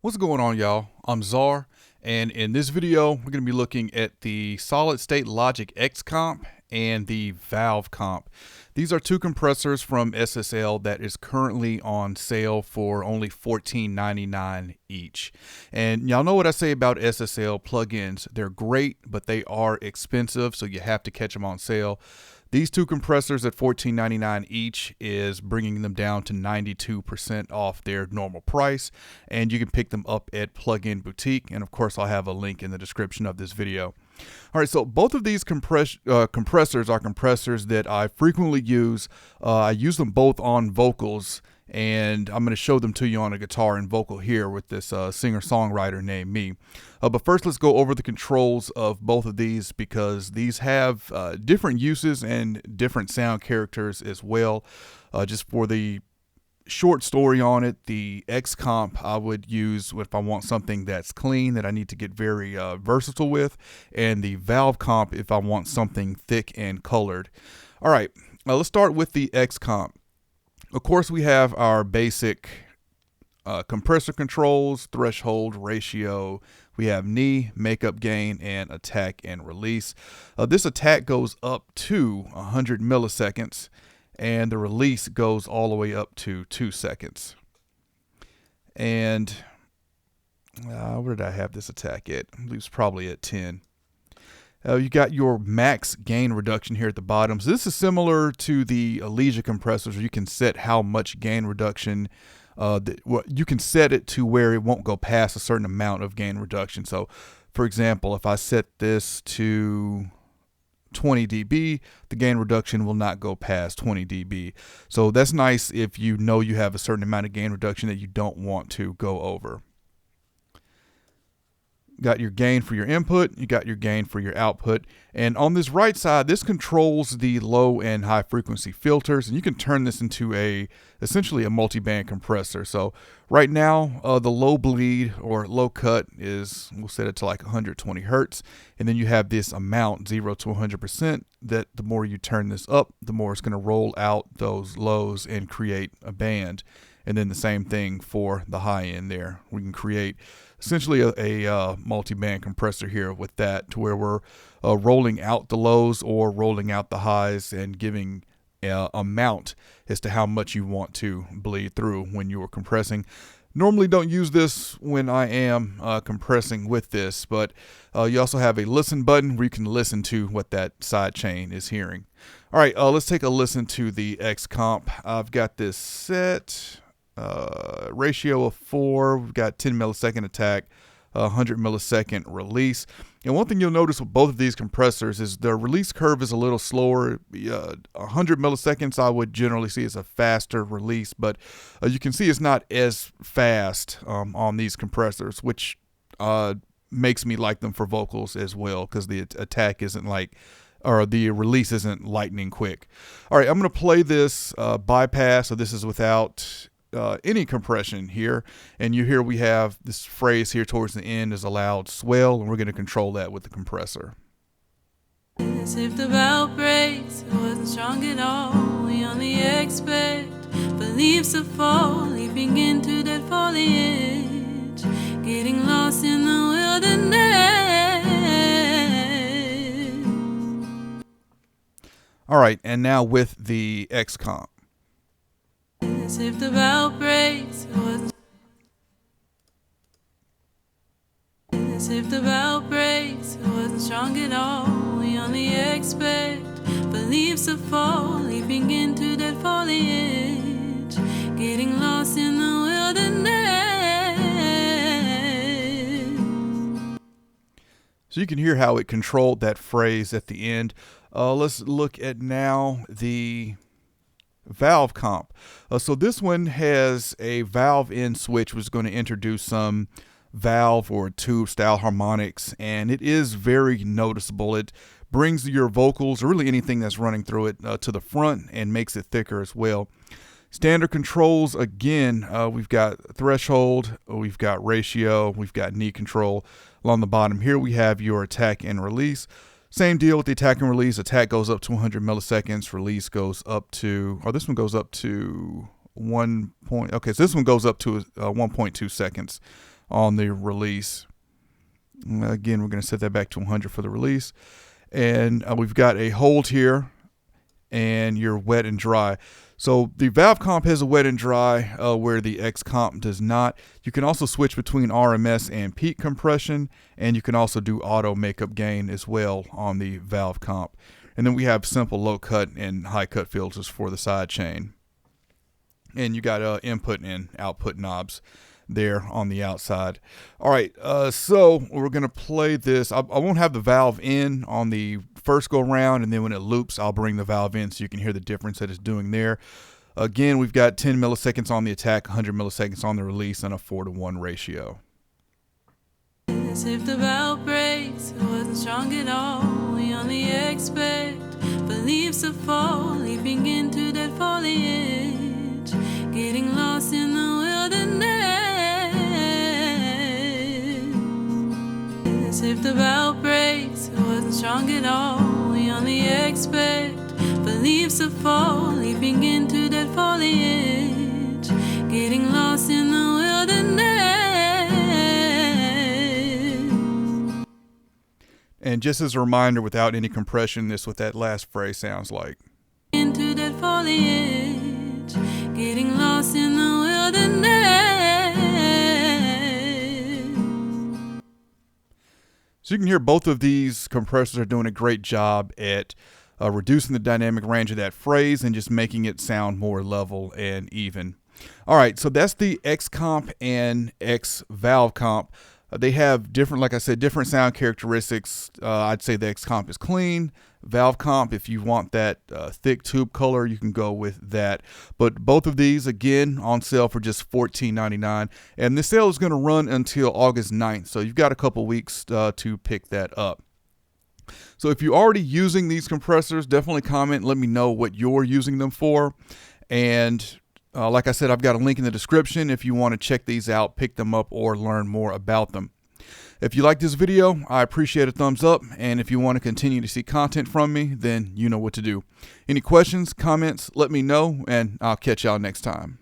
What's going on, y'all? I'm Czar, and in this video, we're going to be looking at the solid state logic Xcomp and the valvecomp. These are two compressors from SSL that is currently on sale for only $14.99 each. And y'all know what I say about SSL plugins. They're great, but they are expensive, so you have to catch them on sale. These two compressors at $14.99 each is bringing them down to 92% off their normal price, and you can pick them up at Plugin Boutique, and of course I'll have a link in the description of this video. All right, so both of these compressors are compressors that I frequently use. I use them both on vocals, and I'm going to show them to you on a guitar and vocal here with this singer-songwriter named me. But first, let's go over the controls of both of these because these have different uses and different sound characters as well. Just for the short story on it, the Xcomp I would use if I want something that's clean that I need to get very versatile with, and the valvecomp if I want something thick and colored. All right, let's start with the Xcomp. Of course, we have our basic compressor controls, threshold, ratio. We have knee, makeup gain, and attack and release. This attack goes up to 100 milliseconds, and the release goes all the way up to 2 seconds. And where did I have this attack at? I believe it's probably at 10. You got your max gain reduction here at the bottom. So this is similar to the Elysia compressors where you can set how much gain reduction. You can set it to where it won't go past a certain amount of gain reduction. So for example, if I set this to 20 dB, the gain reduction will not go past 20 dB. So that's nice if you know you have a certain amount of gain reduction that you don't want to go over. Got your gain for your input, you got your gain for your output, and on this right side, this controls the low and high frequency filters, and you can turn this into essentially a multi-band compressor. So right now, the low bleed or low cut is, we'll set it to like 120 hertz, and then you have this amount 0 to 100% that the more you turn this up, the more it's going to roll out those lows and create a band. And then the same thing for the high end there. We can create essentially a multi-band compressor here with that, to where we're rolling out the lows or rolling out the highs and giving amount as to how much you want to bleed through when you're compressing. Normally don't use this when I am compressing with this, but you also have a listen button where you can listen to what that side chain is hearing. All right, let's take a listen to the Xcomp. I've got this set. Ratio of 4, we've got 10 millisecond attack, 100 millisecond release. And one thing you'll notice with both of these compressors is the release curve is a little slower. 100 milliseconds I would generally see as a faster release, but you can see it's not as fast on these compressors, which makes me like them for vocals as well, because the attack isn't the release isn't lightning quick. All right, I'm going to play this bypass, so this is without any compression here, and you hear we have this phrase here towards the end is a loud swell, and we're going to control that with the compressor. As if the valve breaks, it wasn't strong at all. We only expect for leaves to fall, leaping into that foliage, getting lost in the wilderness. All right, and now with the Xcomp. As if the valve breaks, it wasn't. As if the valve breaks, it wasn't strong at all. We only expect for leaves to fall, leaping into that foliage, getting lost in the wilderness. So you can hear how it controlled that phrase at the end. Let's look at now the valvecomp. So this one has a valve in switch, which is going to introduce some valve or tube style harmonics, and it is very noticeable. It brings your vocals, or really anything that's running through it, to the front and makes it thicker as well. Standard controls, again, we've got threshold, we've got ratio, we've got knee control. Along the bottom here we have your attack and release. Same deal with the attack and release. Attack goes up to 100 milliseconds. Release goes up to, or this one goes up to 1 point. Okay, so this one goes up to 1.2 seconds. on the release. Again, we're going to set that back to 100 for the release. And we've got a hold here and your wet and dry. So the ValveComp has a wet and dry where the Xcomp does not. You can also switch between RMS and peak compression, and you can also do auto makeup gain as well on the ValveComp. And then we have simple low cut and high cut filters for the side chain. And you got input and output knobs there on the outside. All right, so we're gonna play this. I won't have the valve in on the first go round, and then when it loops, I'll bring the valve in so you can hear the difference that it's doing there. Again, we've got 10 milliseconds on the attack, 100 milliseconds on the release, and a 4-to-1 ratio. If the valve breaks, it wasn't strong at all. We only expect for leaves to fall, leaping into that foliage, getting lost in the wilderness. If the valve breaks, it wasn't strong at all. We only expect for leaves to fall, leaping into that foliage, getting lost in the wilderness. And just as a reminder, without any compression, this is what that last phrase sounds like. Into that foliage, getting lost in the wilderness. So you can hear both of these compressors are doing a great job at reducing the dynamic range of that phrase and just making it sound more level and even. All right, so that's the Xcomp and X-valvecomp. They have different, like I said, different sound characteristics. I'd say the Xcomp is clean. ValveComp, if you want that thick tube color, you can go with that. But both of these, again, on sale for just $14.99. And the sale is going to run until August 9th. So you've got a couple weeks to pick that up. So if you're already using these compressors, definitely comment. Let me know what you're using them for. And like I said, I've got a link in the description if you want to check these out, pick them up, or learn more about them. If you like this video, I appreciate a thumbs up. And if you want to continue to see content from me, then you know what to do. Any questions, comments, let me know, and I'll catch y'all next time.